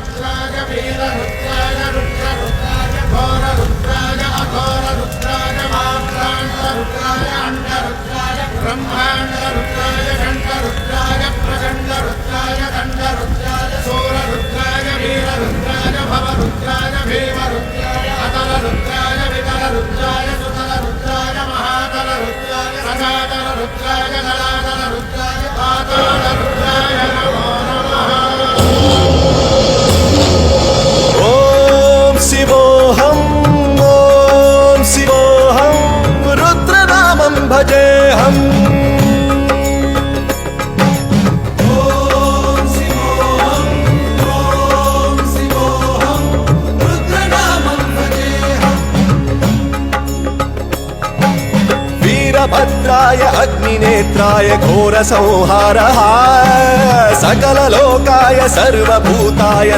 रुद्राय वीर रुद्राय रुद्र रुद्राय घोर रुद्राय अघोर रुद्राय मात्राण्ड रुद्राय अंड रुद्राय ब्रह्मांड रुद्राय खंड रुद्राय प्रचंड रुद्राय दंड रुद्राय सूर रुद्राय वीर रुद्राय भव रुद्राय भीम रुद्राय अतल रुद्राय वितल रुद्राय सुतल रुद्राय महातल रुद्राय रसातल रुद्राय गलातल रुद्राय पाताल रुद्राय नमो नमः। ओम शिवोऽहं रुद्रनामं भजेऽहम्। वीरभद्राय अग्निनेत्राय घोरसंहारः सकललोकाय सर्वभूताय